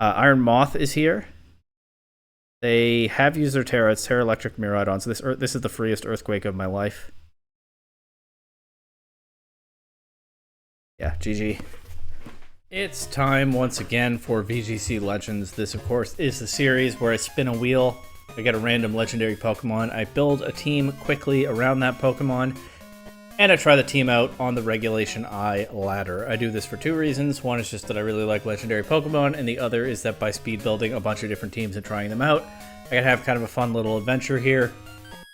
Iron Moth is here. They have used their Terra. It's Terra Electric Miraidon. So this is the freest Earthquake of my life. Yeah, GG. It's time once again for VGC Legends. This, of course, is the series where I spin a wheel. I get a random legendary Pokemon. I build a team quickly around that Pokemon. And I try the team out on the Regulation I ladder. I do this for two reasons. One is just that I really like legendary Pokemon, and the other is that by speed building a bunch of different teams and trying them out, I can have kind of a fun little adventure here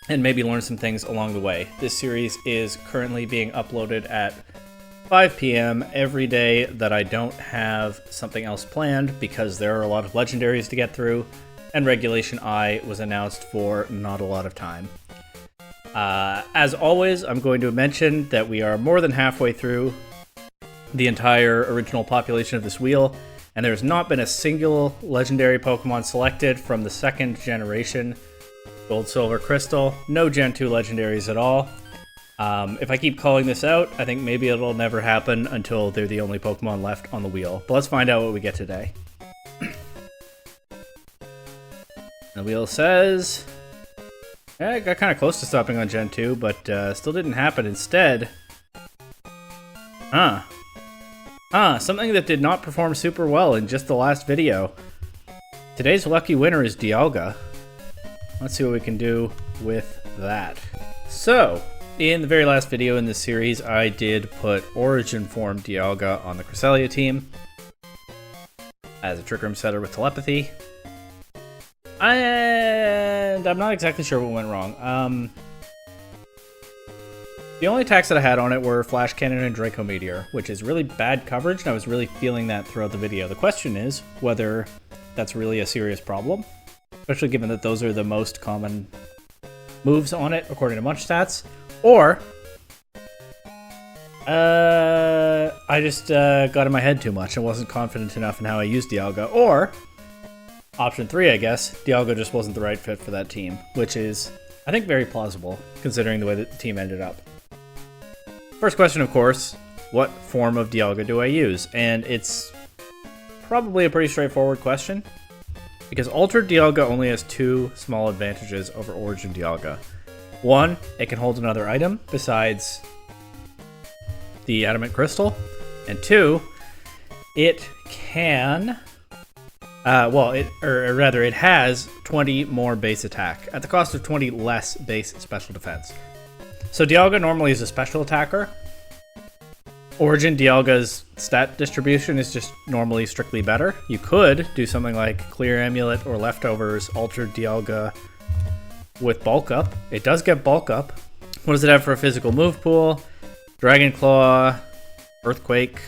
and maybe learn some things along the way. This series is currently being uploaded at 5 p.m. every day that I don't have something else planned, because there are a lot of legendaries to get through, and Regulation I was announced for not a lot of time. As always, I'm going to mention that we are more than halfway through the entire original population of this wheel, and there's not been a single legendary Pokemon selected from the second generation, Gold, Silver, Crystal. No Gen 2 legendaries at all. If I keep calling this out, I think maybe it'll never happen until they're the only Pokemon left on the wheel. But let's find out what we get today. The wheel says... Yeah, I got kind of close to stopping on Gen 2, but still didn't happen. Instead... something that did not perform super well in just the last video. Today's lucky winner is Dialga. Let's see what we can do with that. So, in the very last video in this series, I did put Origin Form Dialga on the Cresselia team as a Trick Room setter with telepathy. And I'm not exactly sure what went wrong. The only attacks that I had on it were Flash Cannon and Draco Meteor, which is really bad coverage, and I was really feeling that throughout the video. The question is whether that's really a serious problem, especially given that those are the most common moves on it, according to Munch Stats, or I just got in my head too much and wasn't confident enough in how I used Dialga, or option 3, I guess, Dialga just wasn't the right fit for that team, which is, I think, very plausible, considering the way that the team ended up. First question, of course, what form of Dialga do I use? And it's probably a pretty straightforward question, because Altered Dialga only has two small advantages over Origin Dialga. One, it can hold another item besides the Adamant Crystal, and two, it can... it has 20 more base attack at the cost of 20 less base special defense. So Dialga normally is a special attacker. Origin Dialga's stat distribution is just normally strictly better. You could do something like Clear Amulet or Leftovers, Altered Dialga with Bulk Up. It does get Bulk Up. What does it have for a physical move pool? Dragon Claw, Earthquake,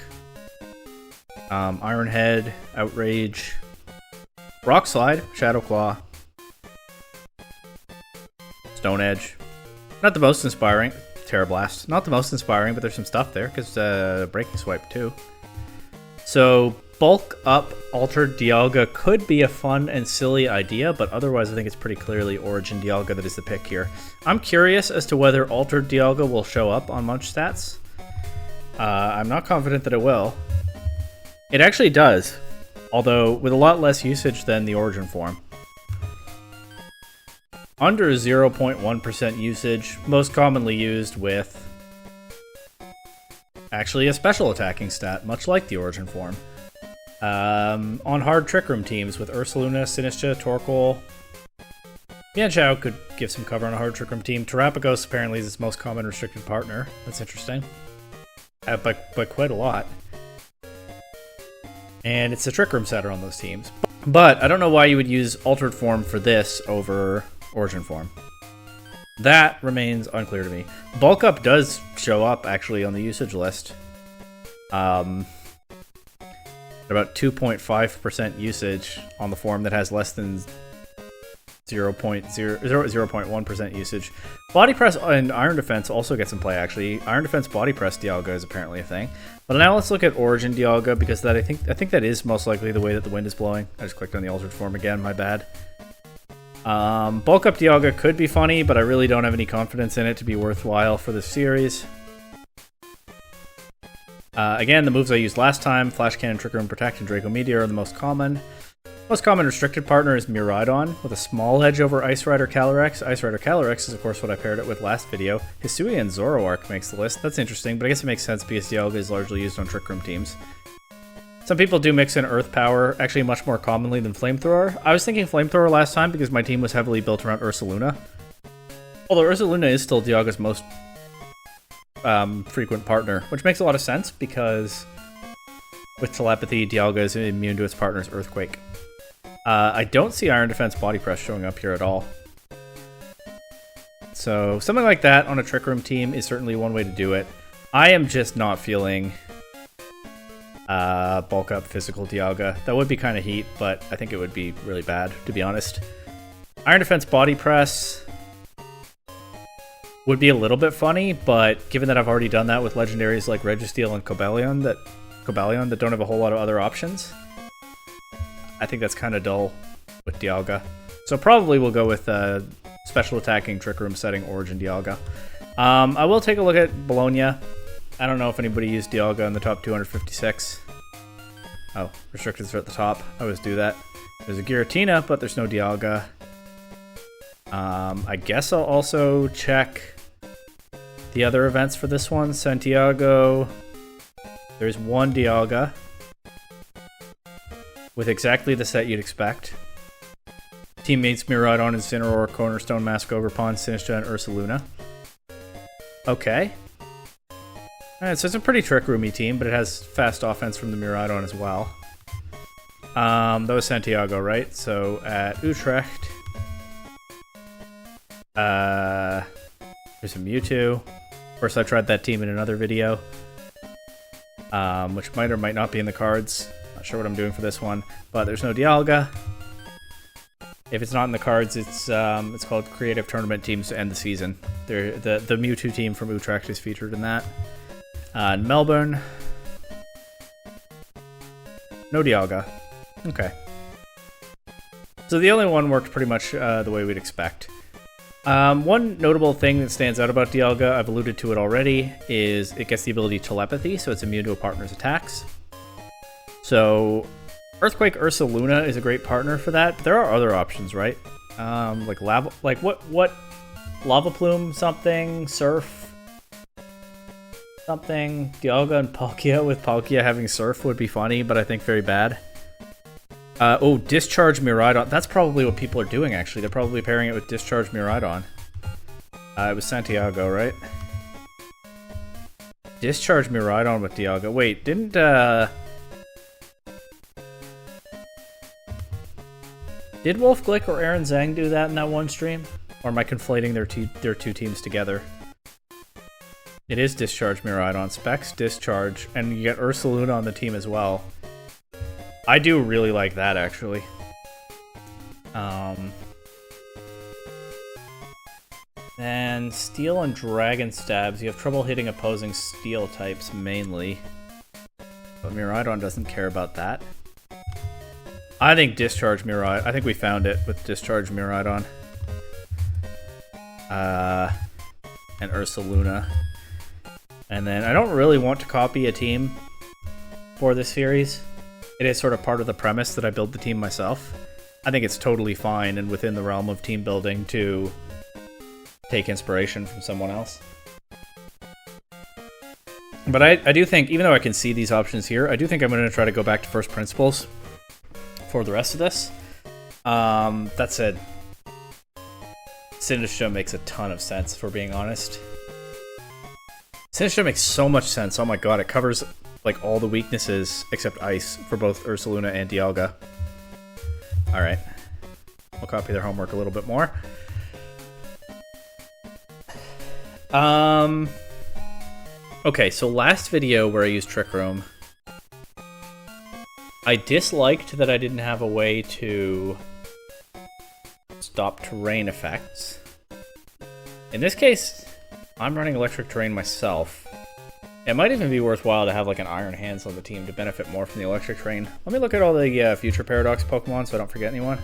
Iron Head, Outrage, Rock Slide, Shadow Claw, Stone Edge. Not the most inspiring. Terra Blast. Not the most inspiring, but there's some stuff there, because Breaking Swipe too. So, bulk up Altered Dialga could be a fun and silly idea, but otherwise I think it's pretty clearly Origin Dialga that is the pick here. I'm curious as to whether Altered Dialga will show up on Munch Stats. I'm not confident that it will. It actually does, although with a lot less usage than the Origin form. Under 0.1% usage, most commonly used with actually a special attacking stat, much like the Origin form. On hard Trick Room teams with Ursaluna, Sinistcha, Torkoal. Yanchao could give some cover on a hard Trick Room team. Terapagos apparently is its most common restricted partner. That's interesting. By quite a lot. And it's a Trick Room setter on those teams. But I don't know why you would use Altered Form for this over Origin Form. That remains unclear to me. Bulk Up does show up, actually, on the usage list. About 2.5% usage on the form that has less than 0.1% usage. Body Press and Iron Defense also get some play, actually. Iron Defense Body Press Dialga is apparently a thing. But now let's look at Origin Dialga, because that I think that is most likely the way that the wind is blowing. I just clicked on the altered form again, my bad. Bulk Up Dialga could be funny, but I really don't have any confidence in it to be worthwhile for this series. Again, the moves I used last time, Flash Cannon, Trick Room, Protect, and Draco Meteor are the most common. Most common restricted partner is Miraidon, with a small edge over Ice Rider Calyrex. Ice Rider Calyrex is, of course, what I paired it with last video. Hisui and Zoroark makes the list. That's interesting, but I guess it makes sense because Dialga is largely used on Trick Room teams. Some people do mix in Earth Power, actually much more commonly than Flamethrower. I was thinking Flamethrower last time because my team was heavily built around Ursaluna. Although Ursaluna is still Dialga's most frequent partner, which makes a lot of sense because with Telepathy, Dialga is immune to its partner's Earthquake. I don't see Iron Defense Body Press showing up here at all. So something like that on a Trick Room team is certainly one way to do it. I am just not feeling bulk up physical Dialga. That would be kind of heat, but I think it would be really bad, to be honest. Iron Defense Body Press would be a little bit funny, but given that I've already done that with legendaries like Registeel and Cobalion that don't have a whole lot of other options, I think that's kind of dull with Dialga. So probably we'll go with special attacking Trick Room setting Origin Dialga. I will take a look at Bologna. I don't know if anybody used Dialga in the top 256. Oh, restricteds are at the top. I always do that. There's a Giratina, but there's no Dialga. I guess I'll also check the other events for this one. Santiago. There's one Dialga with exactly the set you'd expect. Teammates Miraidon, Incineroar, Cornerstone, Mask Overpawn, Sinistcha, and Ursaluna. Okay. Alright, so it's a pretty Trick Roomy team, but it has fast offense from the Miraidon as well. That was Santiago, right? So at Utrecht, there's a Mewtwo. Of course, I tried that team in another video, which might or might not be in the cards. Not sure what I'm doing for this one, but there's no Dialga. If it's not in the cards, it's called Creative Tournament Teams to End the Season. The Mewtwo team from Utrecht is featured in that. In Melbourne, no Dialga. Okay. So the only one worked pretty much the way we'd expect. One notable thing that stands out about Dialga, I've alluded to it already, is it gets the ability Telepathy, so it's immune to a partner's attacks. So Earthquake Ursaluna is a great partner for that. But there are other options, right? Like lava, like what Lava Plume, something, Surf, something. Dialga and Palkia, with Palkia having Surf would be funny, but I think very bad. Oh, Discharge Miraidon. That's probably what people are doing, actually. They're probably pairing it with Discharge Miraidon. It was Santiago, right? Discharge Miraidon with Dialga. Wait, didn't did Wolf Glick or Aaron Zhang do that in that one stream? Or am I conflating their two teams together? It is Discharge Miraidon. Specs, Discharge, and you get Ursaluna on the team as well. I do really like that, actually. Then Steel and Dragon Stabs. You have trouble hitting opposing Steel types, mainly. But Miraidon doesn't care about that. I think Discharge Miraidon. I think we found it with Discharge Miraidon. And Ursaluna. And then I don't really want to copy a team for this series. It is sort of part of the premise that I build the team myself. I think it's totally fine and within the realm of team building to take inspiration from someone else. But I do think, even though I can see these options here, I do think I'm going to try to go back to first principles for the rest of this. That said, Sinistcha makes a ton of sense, if we're being honest. Sinistcha makes so much sense. Oh my god, it covers like all the weaknesses except Ice for both Ursaluna and Dialga. Alright. We'll copy their homework a little bit more. Okay, so last video where I used Trick Room, I disliked that I didn't have a way to stop terrain effects. In this case, I'm running Electric Terrain myself. It might even be worthwhile to have like an Iron Hands on the team to benefit more from the Electric Terrain. Let me look at all the future Paradox Pokemon so I don't forget anyone.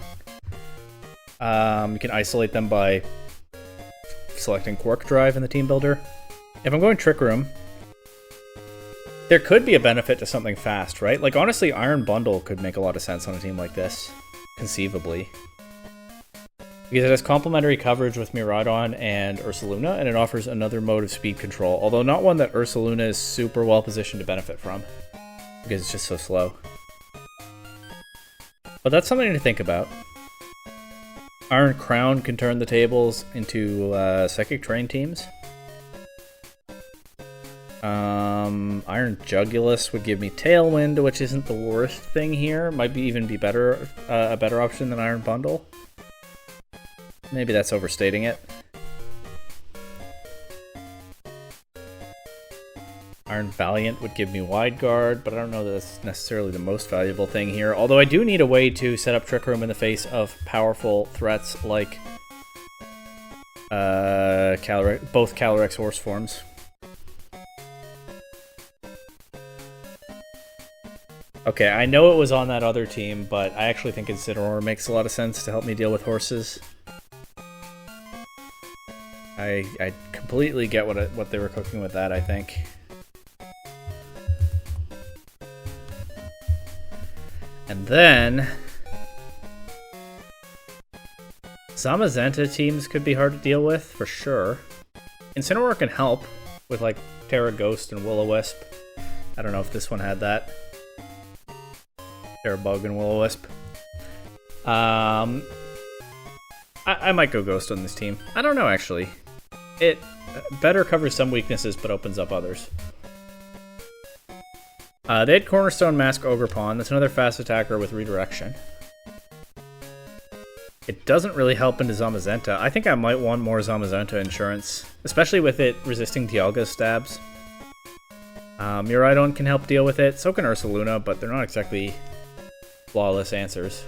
You can isolate them by selecting Quark Drive in the team builder. If I'm going Trick Room, There could be a benefit to something fast, right? Like, honestly, Iron Bundle could make a lot of sense on a team like this, conceivably. Because it has complementary coverage with Miraidon and Ursaluna, and it offers another mode of speed control, although not one that Ursaluna is super well positioned to benefit from, because it's just so slow. But that's something to think about. Iron Crown can turn the tables into Psychic Terrain teams. Iron Jugulus would give me Tailwind, which isn't the worst thing here. Might be even be better, a better option than Iron Bundle. Maybe that's overstating it. Iron Valiant would give me Wide Guard, but I don't know that that's necessarily the most valuable thing here. Although I do need a way to set up Trick Room in the face of powerful threats like both Calyrex Horse forms. Okay, I know it was on that other team, but I actually think Incineroar makes a lot of sense to help me deal with horses. I completely get what they were cooking with that, I think. And then Zamazenta teams could be hard to deal with, for sure. Incineroar can help with like Terra Ghost and Will-O-Wisp. I don't know if this one had that. Terra Bug and Will-O-Wisp. I might go Ghost on this team. I don't know, actually. It better covers some weaknesses, but opens up others. They had Cornerstone Mask Ogerpon. That's another fast attacker with redirection. It doesn't really help into Zamazenta. I think I might want more Zamazenta insurance, especially with it resisting Dialga's stabs. Miraidon can help deal with it, so can Ursaluna, but they're not exactly flawless answers.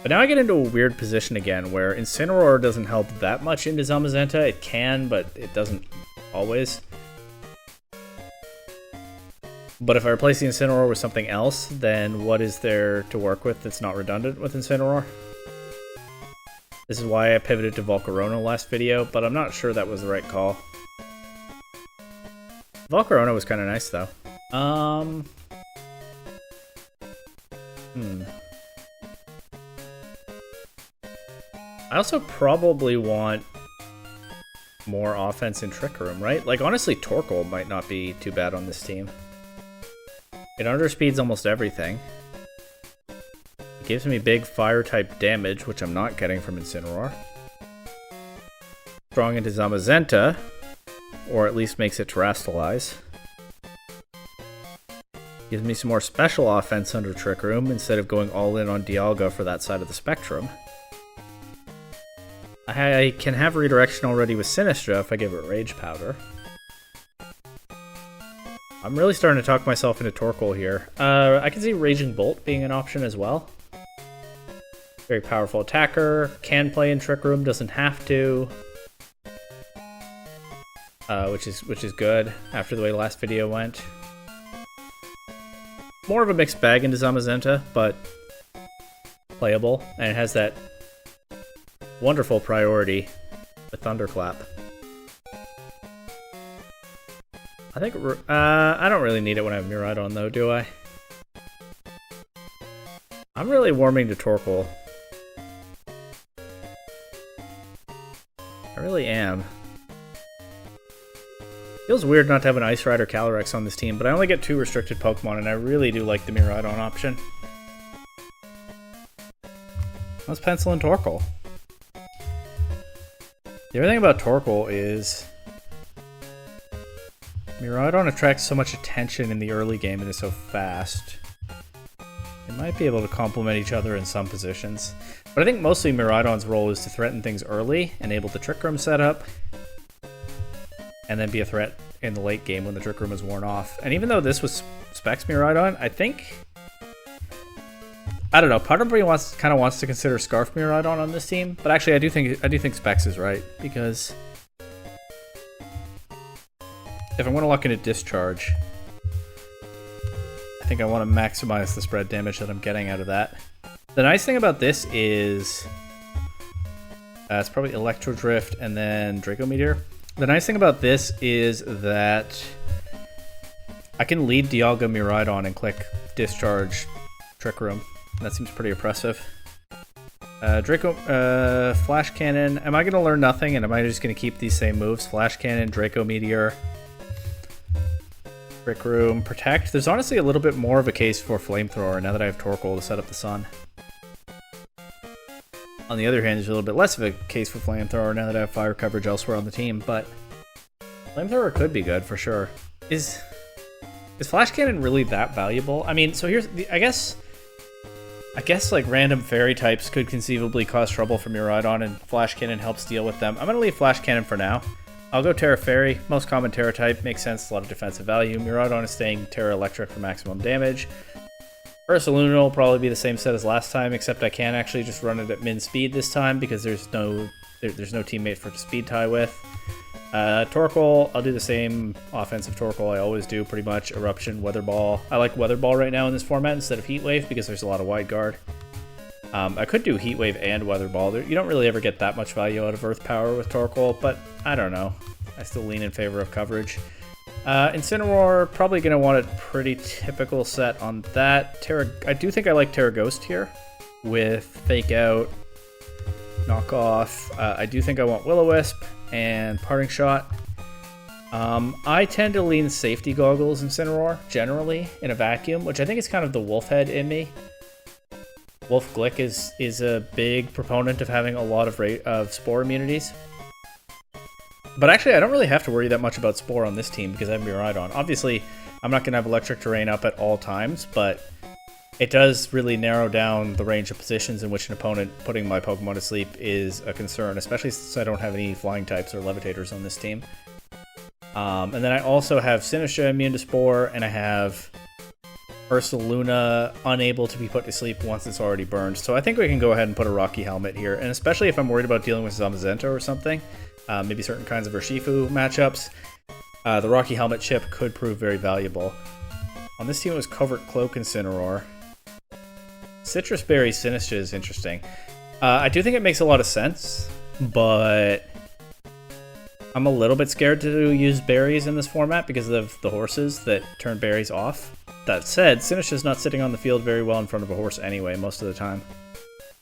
But now I get into a weird position again, where Incineroar doesn't help that much into Zamazenta. It can, but it doesn't always. But if I replace the Incineroar with something else, then what is there to work with that's not redundant with Incineroar? This is why I pivoted to Volcarona last video, but I'm not sure that was the right call. Volcarona was kind of nice, though. I also probably want more offense in Trick Room, right? Like, honestly, Torkoal might not be too bad on this team. It underspeeds almost everything. It gives me big fire-type damage, which I'm not getting from Incineroar. Strong into Zamazenta, or at least makes it Terrastalize. Gives me some more special offense under Trick Room instead of going all in on Dialga for that side of the spectrum. I can have redirection already with Sinistra if I give it Rage Powder. I'm really starting to talk myself into Torkoal here. I can see Raging Bolt being an option as well. Very powerful attacker, can play in Trick Room, doesn't have to. Which is good after the way the last video went. More of a mixed bag into Zamazenta, but playable, and it has that wonderful priority with Thunderclap. I think I don't really need it when I have Miraidon though, do I? I'm really warming to Torkoal. I really am. Feels weird not to have an Ice Rider Calyrex on this team, but I only get 2 restricted Pokemon, and I really do like the Miraidon option. Let's pencil in Torkoal. The other thing about Torkoal is Miraidon attracts so much attention in the early game and is so fast. They might be able to complement each other in some positions. But I think mostly Miraidon's role is to threaten things early, enable the Trick Room setup, and then be a threat in the late game when the Trick Room is worn off. And even though this was Specs Miraidon, I think... I don't know, part of me kind of wants to consider Scarf Miraidon on this team, but actually I do think Specs is right, because if I'm going to lock into Discharge, I think I want to maximize the spread damage that I'm getting out of that. The nice thing about this is it's probably Electro Drift and then Draco Meteor. The nice thing about this is that I can lead Dialga Miraidon and click Discharge Trick Room. That seems pretty oppressive. Draco, Flash Cannon. Am I going to learn nothing, and am I just going to keep these same moves? Flash Cannon, Draco Meteor, Trick Room, Protect. There's honestly a little bit more of a case for Flamethrower now that I have Torkoal to set up the sun. On the other hand, there's a little bit less of a case for Flamethrower now that I have fire coverage elsewhere on the team, but Flamethrower could be good for sure. Is Flash Cannon really that valuable? I mean, so here's the, I guess like random fairy types could conceivably cause trouble for Miraidon, and Flash Cannon helps deal with them. I'm going to leave Flash Cannon for now. I'll go Terra Fairy, most common Terra type, makes sense, a lot of defensive value. Miraidon is staying Terra Electric for maximum damage. Ursaluna will probably be the same set as last time, except I can actually just run it at min speed this time because there's no teammate for it to speed tie with. Torkoal, I'll do the same offensive Torkoal I always do, pretty much. Eruption, Weather Ball. I like Weather Ball right now in this format instead of Heat Wave because there's a lot of wide guard. I could do Heat Wave and Weather Ball. You don't really ever get that much value out of Earth Power with Torkoal, but I don't know. I still lean in favor of coverage. Incineroar, probably going to want a pretty typical set on that. I do think I like Terra Ghost here with Fake Out, Knock Off. I do think I want Will-O-Wisp and Parting Shot. I tend to lean Safety Goggles Incineroar, generally, in a vacuum, which I think is kind of the wolf head in me. Wolf Glick is a big proponent of having a lot of Spore immunities. But actually, I don't really have to worry that much about Spore on this team because I have Miraidon. Obviously, I'm not going to have Electric Terrain up at all times, but it does really narrow down the range of positions in which an opponent putting my Pokemon to sleep is a concern, especially since I don't have any Flying types or Levitators on this team. And then I also have Sinistcha immune to Spore, and I have Ursaluna unable to be put to sleep once it's already burned. So I think we can go ahead and put a Rocky Helmet here, and especially if I'm worried about dealing with Zamazenta or something, maybe certain kinds of Urshifu matchups, the Rocky Helmet chip could prove very valuable. On this team it was Covert Cloak Incineroar. Citrus Berry Sinistcha is interesting. I do think it makes a lot of sense, but I'm a little bit scared to use berries in this format because of the horses that turn berries off. That said, Sinistcha is not sitting on the field very well in front of a horse anyway, most of the time.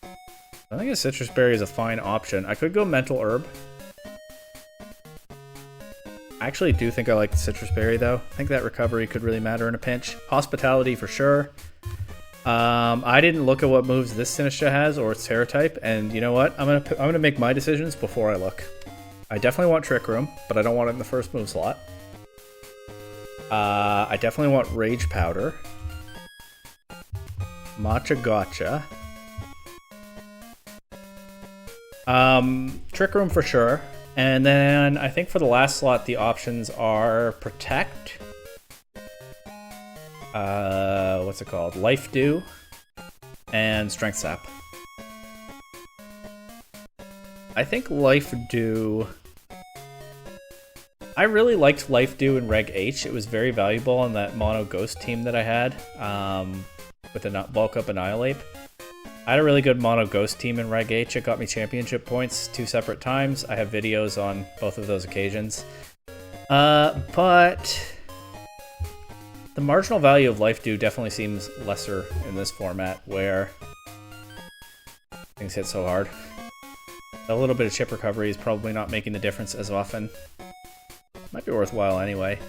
I think a Citrus Berry is a fine option. I could go Mental Herb. I actually do think I like the Citrus Berry, though. I think that recovery could really matter in a pinch. Hospitality for sure. I didn't look at what moves this Sinistcha has or its Terra type, and you know what? I'm gonna make my decisions before I look. I definitely want Trick Room, but I don't want it in the first move slot. I definitely want Rage Powder. Matcha Gotcha. Trick Room for sure. And then I think for the last slot, the options are Protect. What's it called? Life Dew. And Strength Sap. I think Life Dew... I really liked Life Dew in Reg H. It was very valuable on that Mono Ghost team that I had with the Bulk Up Annihilate. I had a really good Mono Ghost team in Reg H. It got me championship points 2 separate times. I have videos on both of those occasions. But the marginal value of Life Dew definitely seems lesser in this format where things hit so hard. A little bit of chip recovery is probably not making the difference as often. Might be worthwhile anyway.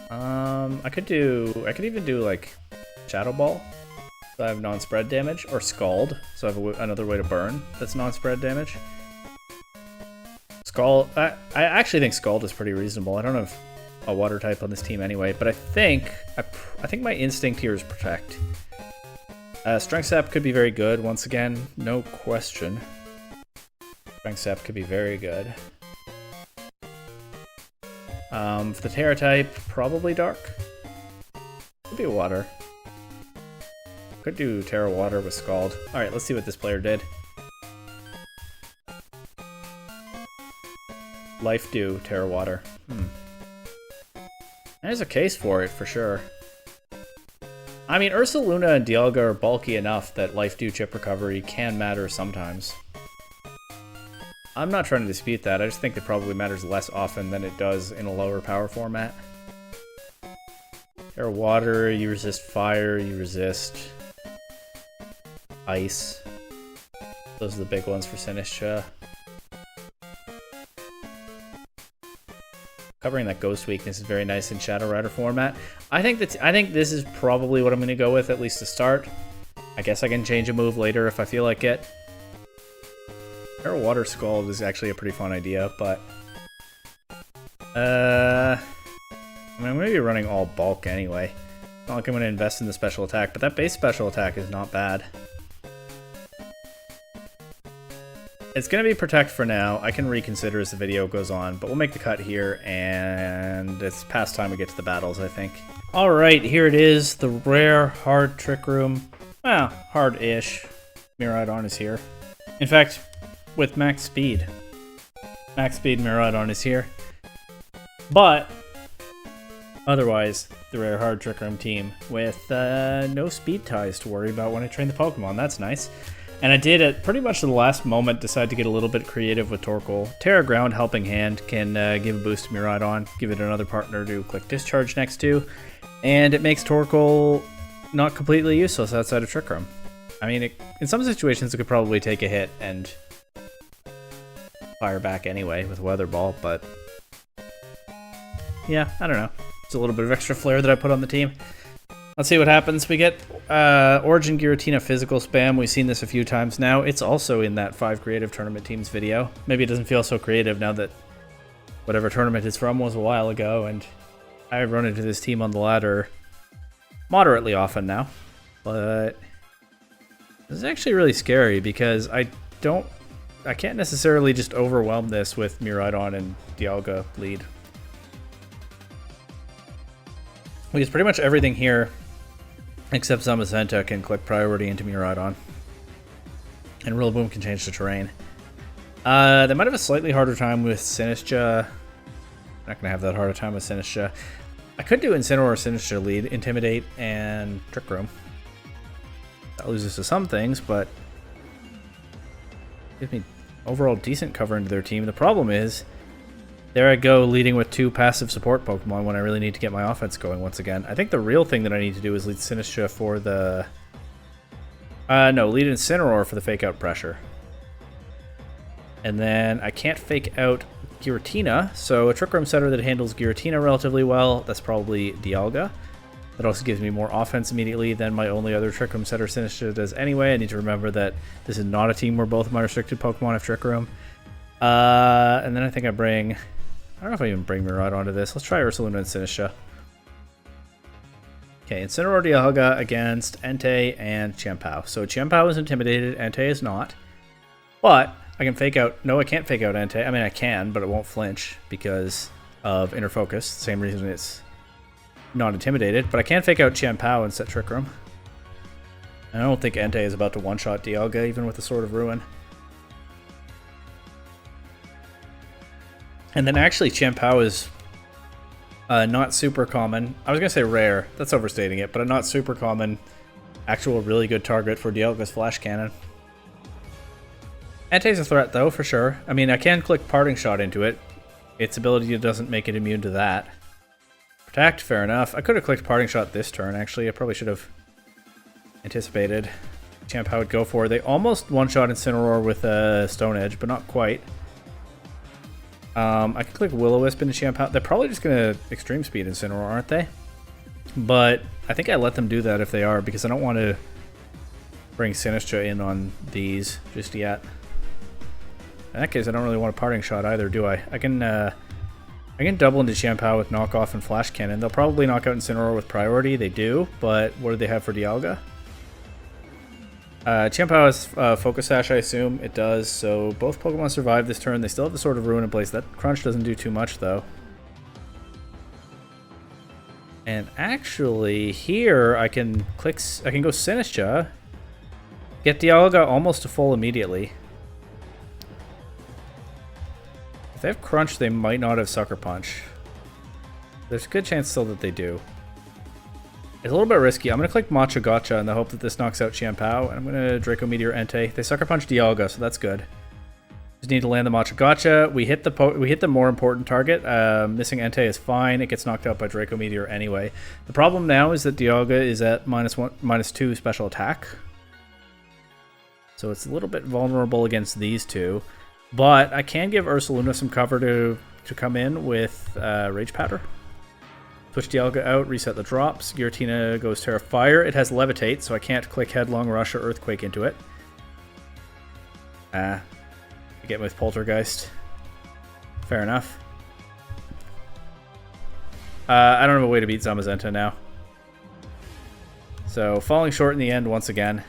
I could even do like Shadow Ball, so I have non-spread damage, or Scald, so I have another way to burn that's non-spread damage. Scald, I actually think Scald is pretty reasonable. I don't have a water type on this team anyway, but I think my instinct here is Protect. Strength Sap could be very good. Once again, no question. Strength Sap could be very good. For the Terra type, probably Dark. Could be Water. Could do Terra Water with Scald. Alright, let's see what this player did. Life Dew, Terra Water. There's a case for it, for sure. I mean, Ursaluna and Dialga are bulky enough that Life Dew chip recovery can matter sometimes. I'm not trying to dispute that. I just think it probably matters less often than it does in a lower power format. Air, water, you resist fire, you resist ice. Those are the big ones for Sinistcha. Covering that ghost weakness is very nice in Shadow Rider format. I think this is probably what I'm going to go with, at least to start. I guess I can change a move later if I feel like it. Air Water Scald is actually a pretty fun idea, but I mean, I'm going to be running all bulk anyway. It's not like I'm going to invest in the special attack, but that base special attack is not bad. It's going to be Protect for now. I can reconsider as the video goes on, but we'll make the cut here, and it's past time we get to the battles, I think. Alright, here it is, the rare hard Trick Room. Well, hard-ish. Miraidon is here. In fact, with max speed. Max speed Miraidon is here. But otherwise, the rare hard Trick Room team with no speed ties to worry about when I train the Pokemon. That's nice. And I did at pretty much the last moment decide to get a little bit creative with Torkoal. Terra Ground Helping Hand can give a boost to Miraidon, give it another partner to click Discharge next to, and it makes Torkoal not completely useless outside of Trick Room. I mean, in some situations it could probably take a hit and fire back anyway with Weather Ball, but yeah, I don't know. It's a little bit of extra flair that I put on the team. Let's see what happens. We get Origin Giratina physical spam. We've seen this a few times now. It's also in that 5 creative tournament teams video. Maybe it doesn't feel so creative now that whatever tournament it's from was a while ago, and I've run into this team on the ladder moderately often now. But this is actually really scary because I can't necessarily just overwhelm this with Miraidon and Dialga lead. Because pretty much everything here, except Zamazenta, can click priority into Miraidon. And Rillaboom can change the terrain. They might have a slightly harder time with Sinistcha. Not going to have that harder time with Sinistcha. I could do Incineroar or Sinistcha lead, Intimidate, and Trick Room. That loses to some things, but gives me overall decent cover into their team. The problem is, there I go, leading with 2 passive support Pokemon when I really need to get my offense going once again. I think the real thing that I need to do is lead Sinistcha for the... no, lead Incineroar for the fake out pressure. And then I can't fake out Giratina, so a Trick Room setter that handles Giratina relatively well, that's probably Dialga. That also gives me more offense immediately than my only other Trick Room setter Sinistcha does anyway. I need to remember that this is not a team where both of my restricted Pokemon have Trick Room. And then I think I bring... I don't know if I even bring Miraidon onto this. Let's try Ursaluna and Sinistcha. Okay, Incineroar Dialga against Entei and Chien-Pao. So Chien-Pao is intimidated, Entei is not. But I can fake out... No, I can't fake out Entei. I mean, I can, but it won't flinch because of Inner Focus. Same reason it's not intimidated. But I can fake out Chien-Pao and set Trick Room. I don't think Entei is about to one-shot Dialga, even with the Sword of Ruin. And then actually Chien-Pao is not super common. I was going to say rare. That's overstating it. But a not super common, actual really good target for Dialga's Flash Cannon. Entei's a threat though, for sure. I mean, I can click Parting Shot into it. Its ability doesn't make it immune to that. Protect, fair enough. I could have clicked Parting Shot this turn, actually. I probably should have anticipated Chien-Pao would go for. They almost one-shot Incineroar with a Stone Edge, but not quite. I can click Will-O-Wisp into Chien-Pao. They're probably just going to Extreme Speed Incineroar, aren't they? But I think I let them do that if they are, because I don't want to bring Sinistcha in on these just yet. In that case, I don't really want a Parting Shot either, do I? I can double into Chien-Pao with Knockoff and Flash Cannon. They'll probably knock out Incineroar with priority. They do, but what do they have for Dialga? Chien-Pao has Focus Sash, I assume. It does, so both Pokemon survive this turn. They still have the Sword of Ruin in place. That Crunch doesn't do too much, though. And actually, here I can go Sinistcha, get Dialga almost to full immediately. If they have Crunch, they might not have Sucker Punch. There's a good chance still that they do. It's a little bit risky. I'm going to click Matcha Gotcha in the hope that this knocks out Chien-Pao, and I'm going to Draco Meteor Entei. They Sucker Punch Dialga, so that's good. Just need to land the Machagacha. We hit the more important target. Missing Entei is fine. It gets knocked out by Draco Meteor anyway. The problem now is that Dialga is at -2 special attack. So it's a little bit vulnerable against these two. But I can give Ursaluna some cover to come in with Rage Powder. Switch Dialga out, reset the drops. Giratina goes Terra Fire. It has Levitate, so I can't click Headlong Rush or Earthquake into it. Get with Poltergeist. Fair enough. I don't have a way to beat Zamazenta now. So, falling short in the end once again.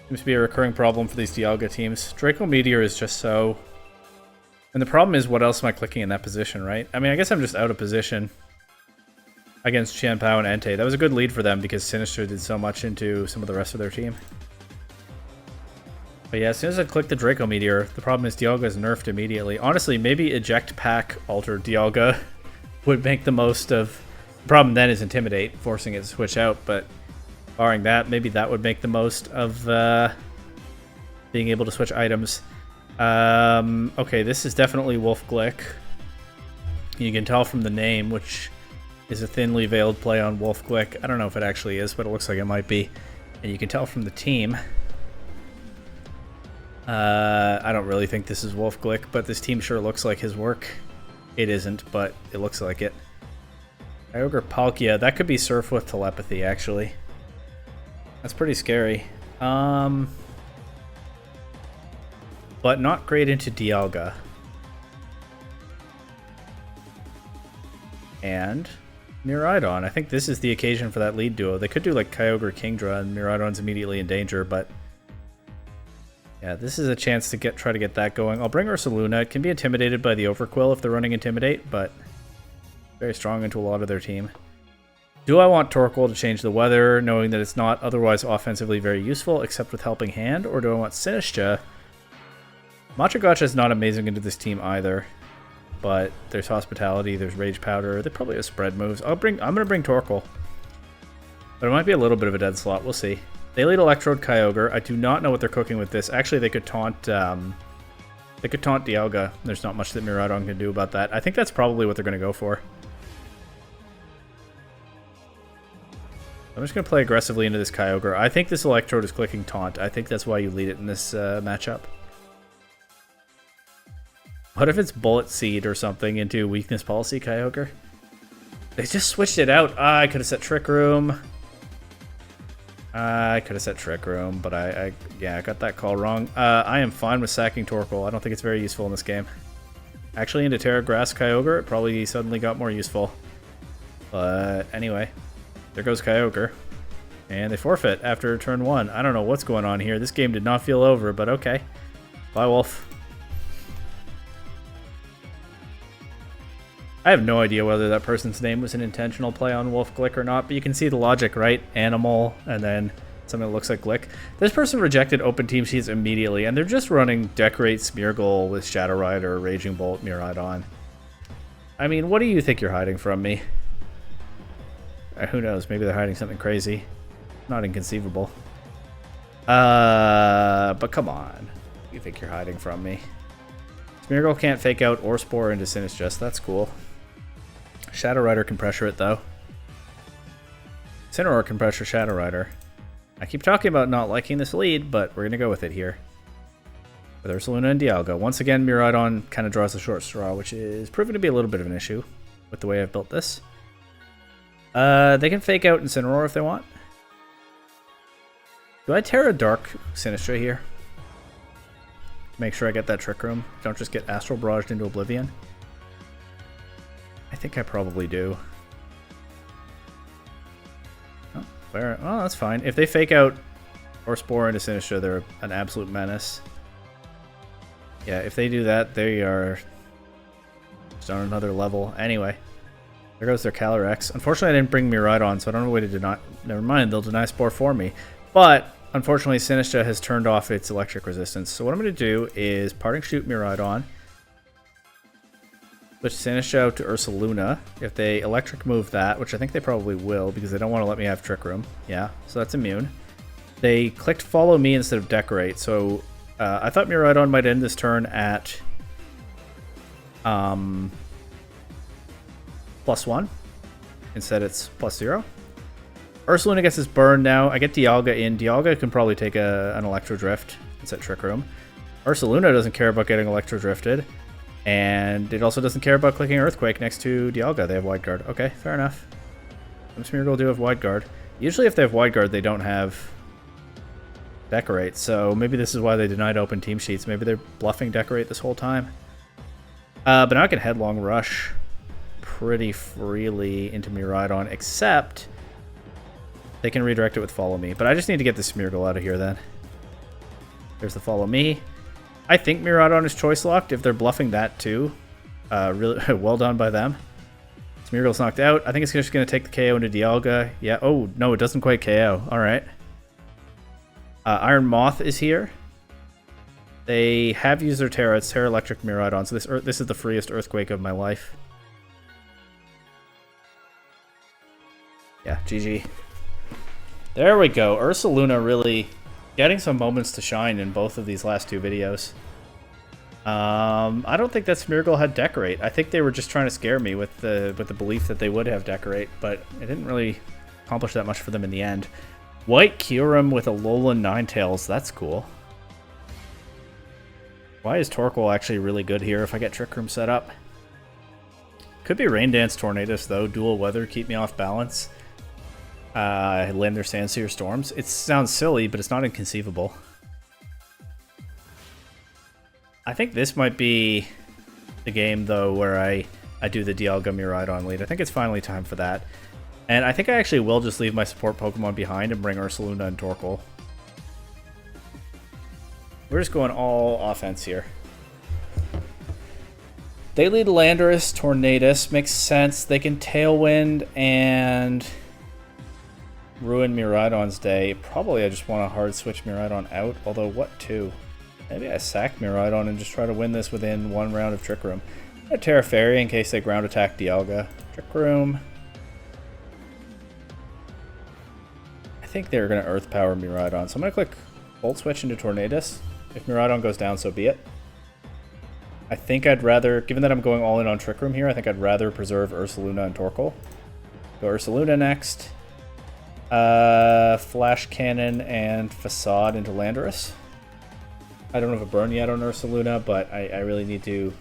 Seems to be a recurring problem for these Dialga teams. Draco Meteor is just so... And the problem is, what else am I clicking in that position, right? I mean, I guess I'm just out of position against Qianpao and Entei. That was a good lead for them because Sinister did so much into some of the rest of their team. But yeah, as soon as I click the Draco Meteor, the problem is Dialga is nerfed immediately. Honestly, maybe Eject Pack Alter Dialga would make the most of... The problem then is Intimidate, forcing it to switch out, but barring that, maybe that would make the most of being able to switch items. Okay, this is definitely Wolf Glick. You can tell from the name, which is a thinly veiled play on Wolf Glick. I don't know if it actually is, but it looks like it might be. And you can tell from the team. I don't really think this is Wolf Glick, but this team sure looks like his work. It isn't, but it looks like it. Kyogre Palkia, that could be Surf with Telepathy, actually. That's pretty scary. But not great into Dialga. And Miraidon. I think this is the occasion for that lead duo. They could do like Kyogre Kingdra and Miraidon's immediately in danger, but yeah, this is a chance to try to get that going. I'll bring Ursaluna. It can be intimidated by the Overquill if they're running Intimidate, but very strong into a lot of their team. Do I want Torkoal to change the weather, knowing that it's not otherwise offensively very useful, except with Helping Hand? Or do I want Sinistcha? Machagacha is not amazing into this team either, but there's Hospitality, there's Rage Powder, they probably have spread moves. I'm going to bring Torkoal, but it might be a little bit of a dead slot. We'll see. They lead Electrode Kyogre. I do not know what they're cooking with this. Actually, they could taunt Dialga. There's not much that Miraidon can do about that. I think that's probably what they're going to go for. I'm just going to play aggressively into this Kyogre. I think this Electrode is clicking Taunt. I think that's why you lead it in this matchup. What if it's Bullet Seed or something into Weakness Policy Kyogre? They just switched it out. I could have set Trick Room. I could have set Trick Room, but I got that call wrong. I am fine with sacking Torkoal. I don't think it's very useful in this game. Actually, into Terra Grass Kyogre, it probably suddenly got more useful. But anyway, there goes Kyogre. And they forfeit after turn 1. I don't know what's going on here. This game did not feel over, but okay. Bye, Wolf. I have no idea whether that person's name was an intentional play on Wolf Glick or not, but you can see the logic, right? Animal, and then something that looks like Glick. This person rejected open team sheets immediately, and they're just running Decorate Smeargle with Shadow Rider, Raging Bolt, Miraidon. I mean, what do you think you're hiding from me? Who knows? Maybe they're hiding something crazy. Not inconceivable. But come on. You think you're hiding from me? Smeargle can't fake out or Spore into Sinistcha. That's cool. Shadow Rider can pressure it, though. Incineroar can pressure Shadow Rider. I keep talking about not liking this lead, but we're going to go with it here. With Ursaluna and Dialga. Once again, Miraidon kind of draws the short straw, which is proving to be a little bit of an issue with the way I've built this. They can fake out Incineroar if they want. Do I Terra Dark Sinistcha here? Make sure I get that Trick Room. Don't just get Astral Barraged into Oblivion. I think I probably do. Oh, that's fine. If they fake out or Spore into Sinistcha, they're an absolute menace. Yeah, if they do that, they are just on another level. Anyway, there goes their Calyrex. Unfortunately, I didn't bring Miraidon, so I don't know a way to deny... Never mind, they'll deny Spore for me. But unfortunately, Sinistcha has turned off its electric resistance. So what I'm going to do is Parting Shoot Miraidon. Switch Sinistcha out to Ursaluna. If they electric move that, which I think they probably will because they don't want to let me have Trick Room. Yeah, so that's immune. They clicked Follow Me instead of Decorate, so I thought Miraidon might end this turn at +1. Instead, it's +0. Ursaluna gets his burn now. I get Dialga in. Dialga can probably take an Electro Drift and set Trick Room. Ursaluna doesn't care about getting Electro Drifted. And it also doesn't care about clicking Earthquake next to Dialga. They have Wide Guard. Okay, fair enough. Some Smeargle do have Wide Guard. Usually if they have Wide Guard, they don't have Decorate. So maybe this is why they denied open team sheets. Maybe they're bluffing Decorate this whole time. But now I can Headlong Rush pretty freely into Miraidon, except they can redirect it with Follow Me. But I just need to get the Smeargle out of here then. There's the Follow Me. I think Miraidon is choice locked if they're bluffing that too. Really well done by them. Smeargle's knocked out. I think it's just going to take the KO into Dialga. Yeah. Oh, no, it doesn't quite KO. All right. Iron Moth is here. They have used their Terra. It's Terra Electric Miraidon. So this is the freest Earthquake of my life. Yeah, GG. There we go. Ursaluna really getting some moments to shine in both of these last two videos. I don't think that Smeargle had Decorate. I think they were just trying to scare me with the belief that they would have Decorate, but it didn't really accomplish that much for them in the end. White Kyurem with Alolan Ninetales. That's cool. Why is Torkoal actually really good here if I get Trick Room set up? Could be Rain Dance Tornadus, though. Dual Weather, keep me off balance. Land their Sandseer Storms. It sounds silly, but it's not inconceivable. I think this might be the game, though, where I do the Dialga Miraidon lead. I think it's finally time for that. And I think I actually will just leave my support Pokemon behind and bring Ursaluna and Torkoal. We're just going all offense here. They lead Landorus, Tornadus. Makes sense. They can Tailwind and ruin Miraidon's day. Probably I just want to hard switch Miraidon out. Although, what to? Maybe I sack Miraidon and just try to win this within one round of Trick Room. I'm going to Terra Fairy in case they ground attack Dialga. Trick Room. I think they're going to Earth Power Miraidon. So I'm going to click Volt Switch into Tornadus. If Miraidon goes down, so be it. I think I'd rather, given that I'm going all in on Trick Room here, I think I'd rather preserve Ursaluna and Torkoal. Go Ursaluna next. Flash Cannon and Facade into Landorus. I don't have a burn yet on Ursaluna, but I really need to...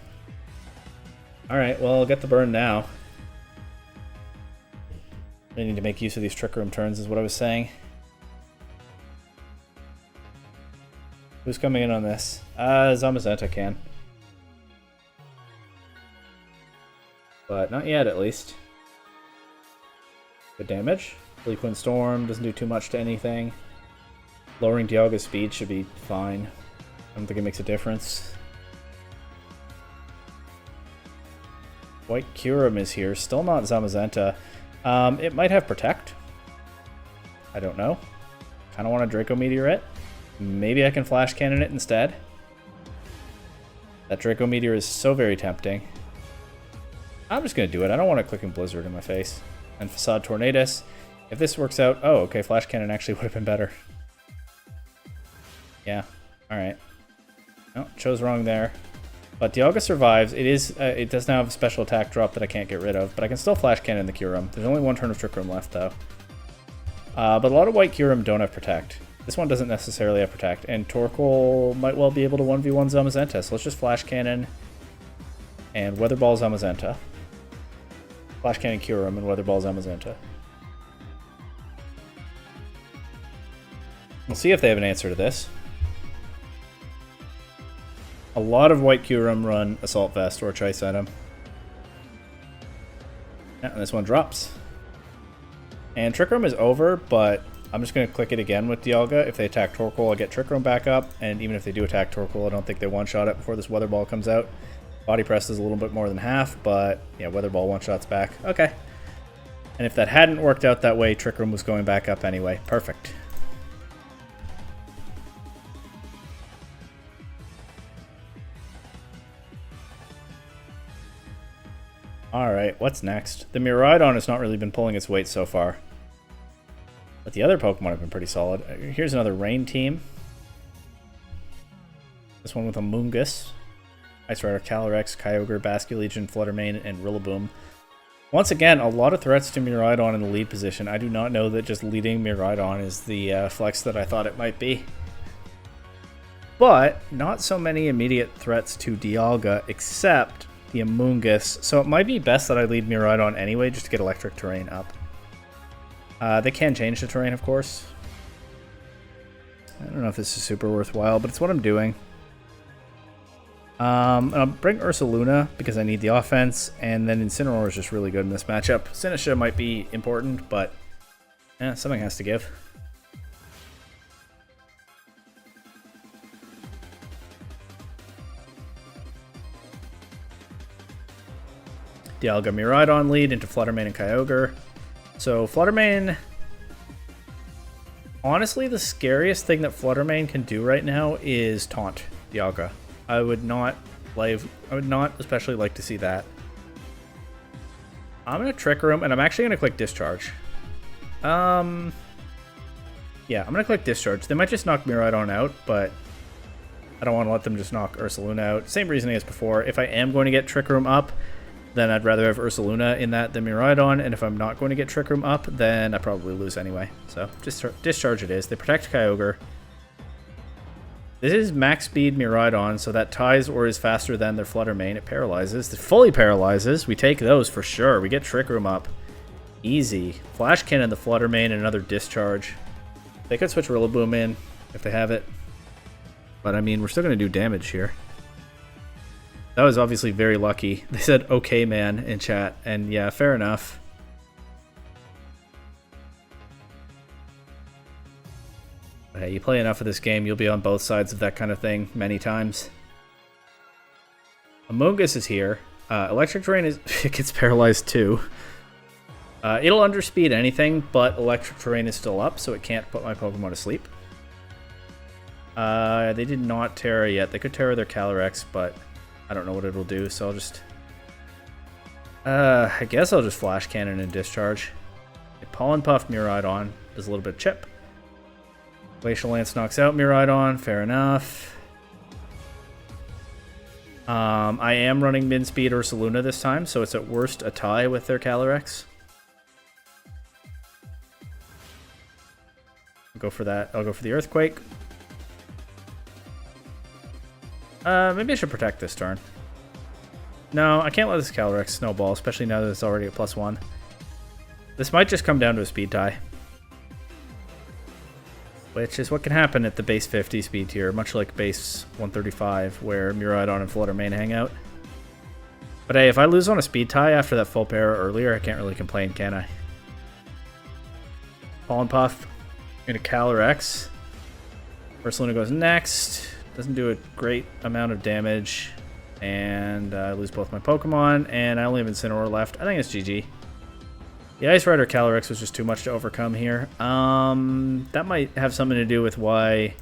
Alright, well, I'll get the burn now. I need to make use of these Trick Room turns, is what I was saying. Who's coming in on this? Zamazenta can. But not yet, at least. Good damage. Bleakwind Storm doesn't do too much to anything. Lowering Dialga's speed should be fine. I don't think it makes a difference. White Kyurem is here. Still not Zamazenta. It might have Protect. I don't know. Kind of want a Draco Meteor it. Maybe I can Flash Cannon it instead. That Draco Meteor is so very tempting. I'm just going to do it. I don't want to click and Blizzard in my face. And Facade Tornadus. If this works out... Oh, okay. Flash Cannon actually would have been better. Yeah. Alright. No, chose wrong there. But Dialga survives. It does now have a special attack drop that I can't get rid of. But I can still Flash Cannon the Kyurem. There's only one turn of Trick Room left, though. But a lot of White Kyurem don't have Protect. This one doesn't necessarily have Protect. And Torkoal might well be able to 1v1 Zamazenta. So let's just Flash Cannon and Weather Ball Zamazenta. Flash Cannon Kyurem and Weather Ball Zamazenta. We'll see if they have an answer to this. A lot of White Kyurem run Assault Vest or Choice Item. Yeah, and this one drops. And Trick Room is over, but I'm just going to click it again with Dialga. If they attack Torkoal, I get Trick Room back up. And even if they do attack Torkoal, I don't think they one-shot it before this Weather Ball comes out. Body Press is a little bit more than half, but yeah, Weather Ball one-shots back. Okay. And if that hadn't worked out that way, Trick Room was going back up anyway. Perfect. Alright, what's next? The Miraidon has not really been pulling its weight so far. But the other Pokemon have been pretty solid. Here's another Rain team. This one with Amoonguss, Ice Rider, Calyrex, Kyogre, Basculegion, Fluttermane, and Rillaboom. Once again, a lot of threats to Miraidon in the lead position. I do not know that just leading Miraidon is the flex that I thought it might be. But not so many immediate threats to Dialga, except the Amoonguss. So it might be best that I lead Miraidon anyway, just to get electric terrain up. They can change the terrain, of course. I don't know if this is super worthwhile, but it's what I'm doing. I'll bring Ursaluna because I need the offense, and then Incineroar is just really good in this matchup. Sinistcha might be important, but something has to give. Dialga Miraidon lead into Fluttermane and Kyogre. So Fluttermane, honestly, the scariest thing that Fluttermane can do right now is taunt Dialga. I would not especially like to see that. I'm gonna Trick Room, and I'm actually gonna click Discharge. Yeah, I'm gonna click Discharge. They might just knock Miraidon out, but I don't want to let them just knock Ursaluna out. Same reasoning as before. If I am going to get Trick Room up, then I'd rather have Ursaluna in that than Miraidon, and if I'm not going to get Trick Room up, then I probably lose anyway. So, Discharge it is. They protect Kyogre. This is max speed Miraidon, so that ties or is faster than their Fluttermane. It paralyzes. It fully paralyzes. We take those for sure. We get Trick Room up. Easy. Flash Cannon the Fluttermane and another Discharge. They could switch Rillaboom in if they have it. But I mean, we're still going to do damage here. That was obviously very lucky. They said, okay, man, in chat. And yeah, fair enough. Hey, you play enough of this game, you'll be on both sides of that kind of thing many times. Amoonguss is here. Electric Terrain is it gets paralyzed too. It'll underspeed anything, but Electric Terrain is still up, so it can't put my Pokemon to sleep. They did not Terra yet. They could Terra their Calyrex, but I don't know what it'll do, so I'll just... I guess I'll just Flash Cannon and Discharge. Pollen Puff Miraidon does a little bit of chip. Glacial Lance knocks out Miraidon, fair enough. I am running Min Speed Ursaluna this time, so it's at worst a tie with their Calyrex. I'll go for that. I'll go for the Earthquake. Maybe I should protect this turn. No, I can't let this Calyrex snowball, especially now that it's already at +1. This might just come down to a speed tie. Which is what can happen at the base 50 speed tier, much like base 135, where Miraidon and Fluttermane hang out. But hey, if I lose on a speed tie after that full pair earlier, I can't really complain, can I? Pollen Puff into Calyrex. Ursaluna goes next. Doesn't do a great amount of damage. And I lose both my Pokemon, and I only have Incineroar left. I think it's GG. The Ice Rider Calyrex was just too much to overcome here. That might have something to do with why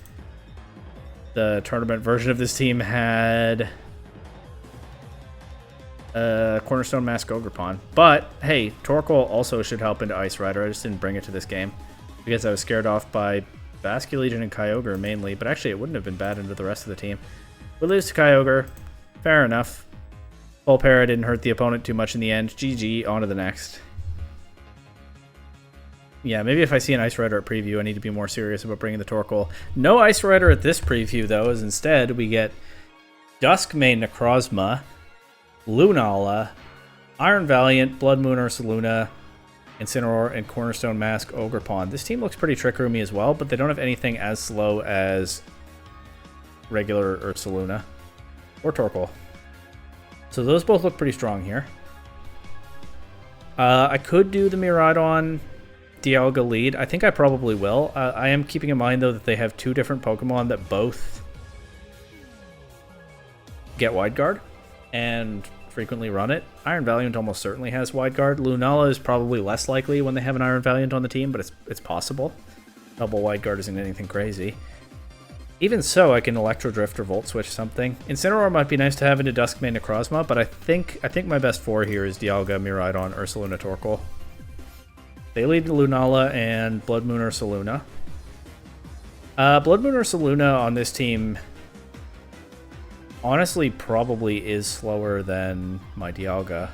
the tournament version of this team had Cornerstone Mask Ogerpon. But, hey, Torkoal also should help into Ice Rider. I just didn't bring it to this game because I was scared off by Basculegion and Kyogre mainly. But actually, it wouldn't have been bad into the rest of the team. We lose to Kyogre. Fair enough. Full Para didn't hurt the opponent too much in the end. GG, on to the next. Yeah, maybe if I see an Ice Rider at preview, I need to be more serious about bringing the Torkoal. No Ice Rider at this preview, though, as instead we get Duskmane Necrozma, Lunala, Iron Valiant, Blood Moon Ursaluna, Incineroar, and Cornerstone Mask Ogerpon. This team looks pretty Trick Roomy as well, but they don't have anything as slow as regular Ursaluna or Torkoal. So those both look pretty strong here. I could do the Miraidon Dialga lead. I think I probably will. I am keeping in mind, though, that they have two different Pokemon that both get Wide Guard and frequently run it. Iron Valiant almost certainly has Wide Guard. Lunala is probably less likely when they have an Iron Valiant on the team, but it's possible. Double Wide Guard isn't anything crazy. Even so, I can Electro Drift or Volt Switch something. Incineroar might be nice to have into Duskmane Necrozma, but I think my best four here is Dialga, Miraidon, Ursaluna, Torkoal. They lead Lunala and Blood Moon Ursaluna. Blood Moon Ursaluna on this team honestly probably is slower than my Dialga.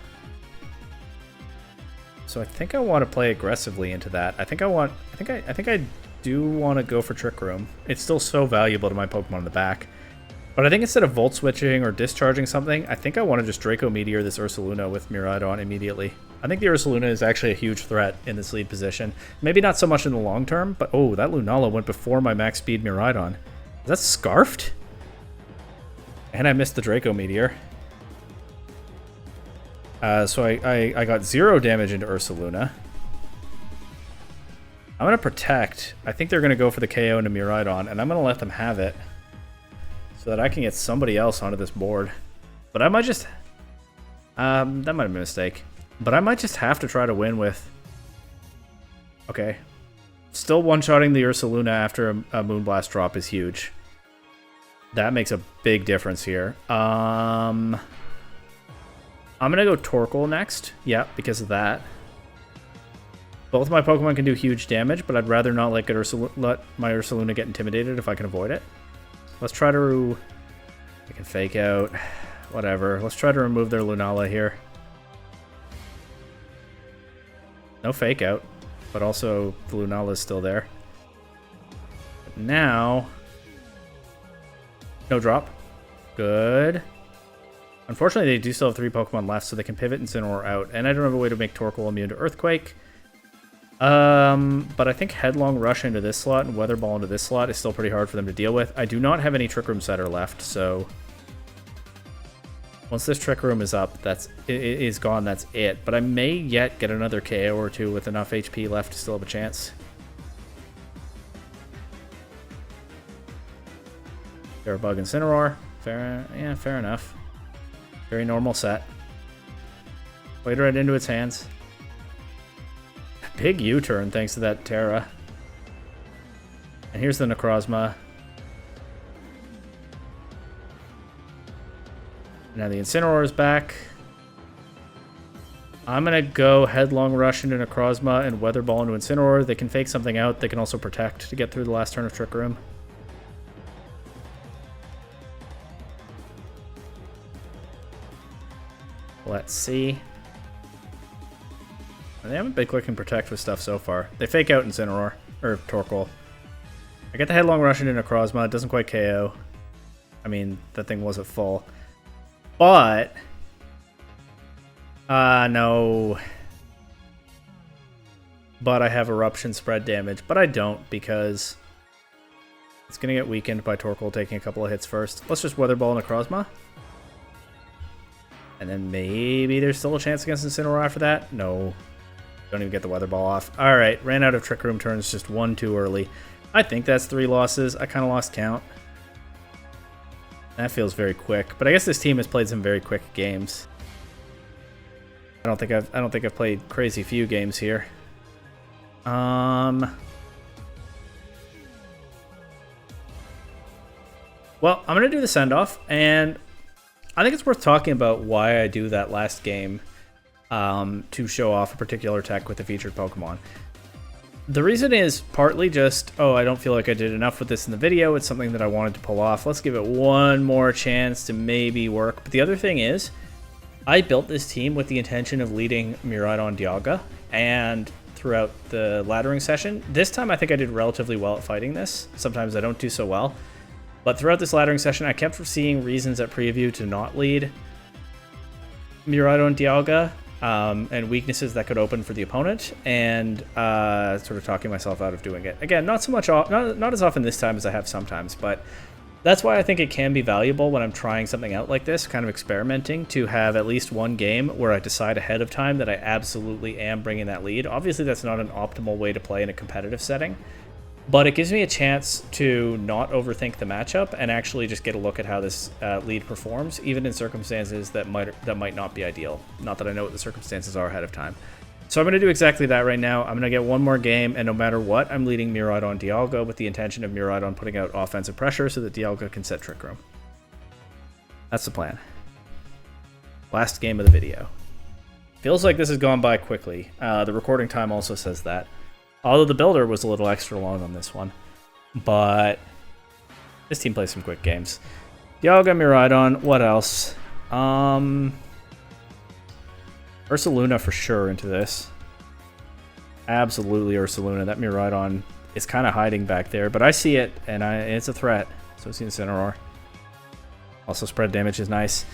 So I think I want to play aggressively into that. I think I do want to go for Trick Room. It's still so valuable to my Pokemon in the back. But I think instead of Volt Switching or discharging something, I think I want to just Draco Meteor this Ursaluna with Miraidon immediately. I think the Ursaluna is actually a huge threat in this lead position. Maybe not so much in the long term, but oh, that Lunala went before my max speed Miraidon. Is that Scarfed? And I missed the Draco Meteor. So I got 0 damage into Ursaluna. I'm going to Protect. I think they're going to go for the KO into Miraidon, and I'm going to let them have it so that I can get somebody else onto this board. But I might just... that might have been a mistake. But I might just have to try to win with... Okay. Still one-shotting the Ursaluna after a Moonblast drop is huge. That makes a big difference here. I'm going to go Torkoal next. Yeah, because of that. Both my Pokemon can do huge damage, but I'd rather not let my Ursaluna get intimidated if I can avoid it. Let's try to... I can Fake Out. Whatever. Let's try to remove their Lunala here. No Fake Out, but also the Lunala is still there. But now... No drop. Good. Unfortunately, they do still have 3 Pokemon left, so they can pivot Incineroar out. And I don't have a way to make Torkoal immune to Earthquake. But I think Headlong Rush into this slot and Weather Ball into this slot is still pretty hard for them to deal with. I do not have any Trick Room Setter left, so... Once this Trick Room is up, is gone, that's it. But I may yet get another KO or 2 with enough HP left to still have a chance. Bug Incineroar. Fair enough. Very normal set. Played right into its hands. Big U-turn thanks to that Terra. And here's the Necrozma. Now the Incineroar is back. I'm going to go Headlong Rush into Necrozma and Weather Ball into Incineroar. They can fake something out. They can also Protect to get through the last turn of Trick Room. Let's see. They haven't been quick and Protect with stuff so far. They Fake Out Incineroar, or Torkoal. I get the Headlong Rush into Necrozma. It doesn't quite KO. I mean, that thing wasn't full. But... no. But I have Eruption spread damage. But I don't, because... it's going to get weakened by Torkoal taking a couple of hits first. Let's just Weather Ball Necrozma. And then maybe there's still a chance against Incineroar after that? No. Don't even get the Weather Ball off. Alright, ran out of Trick Room turns just 1 too early. I think that's 3 losses. I kind of lost count. That feels very quick. But I guess this team has played some very quick games. I don't think I've played crazy few games here. Well, I'm going to do the send-off, and I think it's worth talking about why I do that last game to show off a particular tech with a featured Pokemon. The reason is partly just, oh, I don't feel like I did enough with this in the video. It's something that I wanted to pull off. Let's give it one more chance to maybe work. But the other thing is, I built this team with the intention of leading Miraidon Dialga, and throughout the laddering session, this time I think I did relatively well at fighting this. Sometimes I don't do so well. But throughout this laddering session, I kept seeing reasons at preview to not lead Miraidon Dialga, and weaknesses that could open for the opponent, and sort of talking myself out of doing it. Again, not so much, not as often this time as I have sometimes, but that's why I think it can be valuable when I'm trying something out like this, kind of experimenting, to have at least one game where I decide ahead of time that I absolutely am bringing that lead. Obviously, that's not an optimal way to play in a competitive setting, but it gives me a chance to not overthink the matchup and actually just get a look at how this lead performs, even in circumstances that might not be ideal. Not that I know what the circumstances are ahead of time. So I'm going to do exactly that right now. I'm going to get one more game, and no matter what, I'm leading Miraidon Dialga with the intention of Miraidon putting out offensive pressure so that Dialga can set Trick Room. That's the plan. Last game of the video. Feels like this has gone by quickly. The recording time also says that. Although the builder was a little extra long on this one. But this team plays some quick games. Dialga, Miraidon. What else? Ursaluna for sure into this. Absolutely Ursaluna. That Miraidon is kind of hiding back there, but I see it, and it's a threat. So it's Incineroar. Also, spread damage is nice.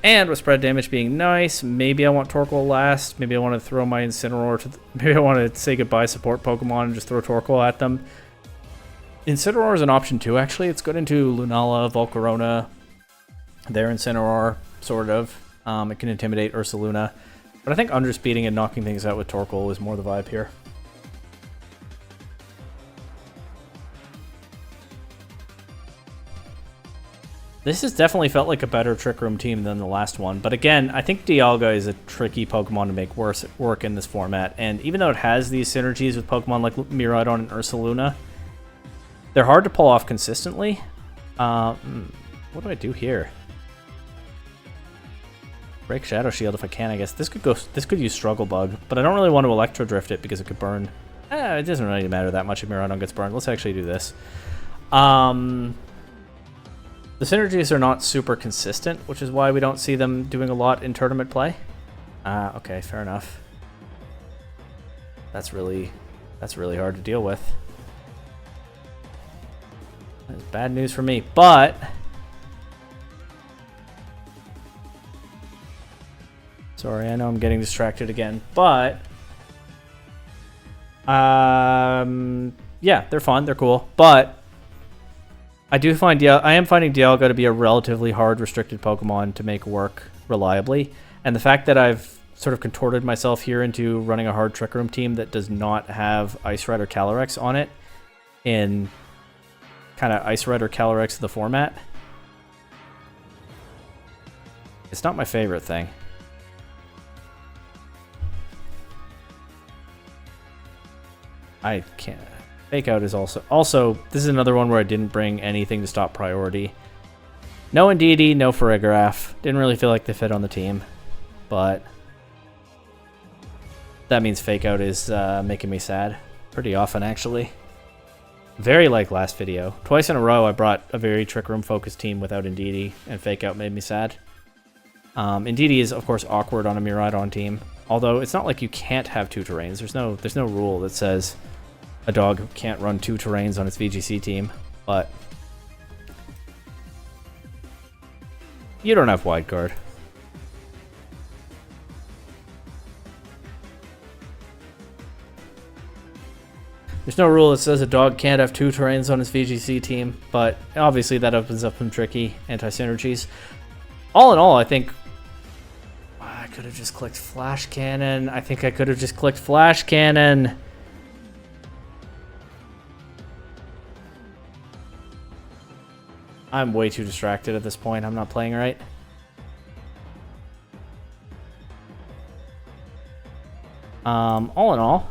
And with spread damage being nice, maybe I want Torkoal last. Maybe I want to throw my Incineroar to... Maybe I want to say goodbye support Pokemon and just throw Torkoal at them. Incineroar is an option too, actually. It's good into Lunala, Volcarona, their Incineroar, sort of. It can intimidate Ursaluna. But I think underspeeding and knocking things out with Torkoal is more the vibe here. This has definitely felt like a better Trick Room team than the last one. But again, I think Dialga is a tricky Pokemon to make work in this format. And even though it has these synergies with Pokemon like Miraidon and Ursaluna, they're hard to pull off consistently. What do I do here? Break Shadow Shield if I can, I guess. This could use Struggle Bug, but I don't really want to Electro Drift it because it could burn. It doesn't really matter that much if Miraidon gets burned. Let's actually do this. The synergies are not super consistent, which is why we don't see them doing a lot in tournament play. Okay, fair enough. That's really hard to deal with. That's bad news for me, but sorry, I know I'm getting distracted again, but yeah, they're fun, they're cool, but I am finding Dialga to be a relatively hard restricted Pokemon to make work reliably, and the fact that I've sort of contorted myself here into running a hard Trick Room team that does not have Ice Red or Calyrex on it in kind of Ice Red or Calyrex the format, it's not my favorite thing. I can't. Fake Out is also this is another one where I didn't bring anything to stop priority. No Indeedee, no Farigiraf. Didn't really feel like they fit on the team, but that means Fake Out is making me sad pretty often, actually. Very like last video. Twice in a row I brought a very Trick Room focused team without Indeedee, and Fake Out made me sad. Indeedee is of course awkward on a Miraidon team, although it's not like you can't have two terrains. There's no rule that says a dog can't run two terrains on its VGC team, but you don't have wide guard. There's no rule that says a dog can't have two terrains on its VGC team, but obviously that opens up some tricky anti-synergies. All in all, I think I could have just clicked Flash Cannon. I think I could have just clicked Flash Cannon. I'm way too distracted at this point. I'm not playing right. All in all,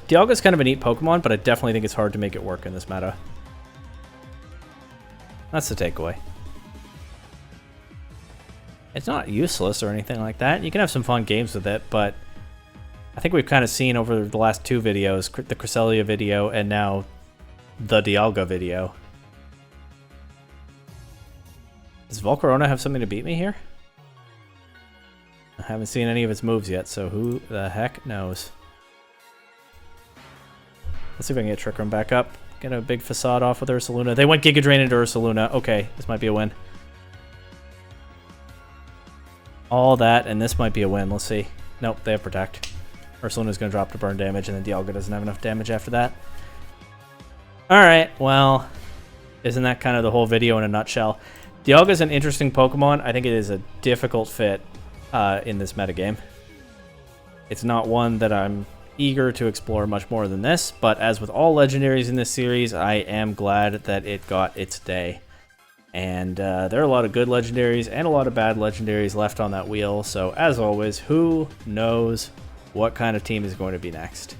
Dialga's kind of a neat Pokemon, but I definitely think it's hard to make it work in this meta. That's the takeaway. It's not useless or anything like that. You can have some fun games with it, but I think we've kind of seen over the last two videos, the Cresselia video and now the Dialga video. Does Volcarona have something to beat me here? I haven't seen any of its moves yet, so who the heck knows? Let's see if I can get Trick Room back up. Get a big facade off with Ursaluna. They went Giga Drain into Ursaluna. Okay, this might be a win. All that, and this might be a win. Let's see. Nope, they have Protect. Ursaluna's going to drop to burn damage, and then Dialga doesn't have enough damage after that. Alright, well, isn't that kind of the whole video in a nutshell? Dialga's an interesting Pokemon. I think it is a difficult fit in this metagame. It's not one that I'm eager to explore much more than this, but as with all legendaries in this series, I am glad that it got its day. And there are a lot of good legendaries and a lot of bad legendaries left on that wheel, so as always, who knows what kind of team is going to be next?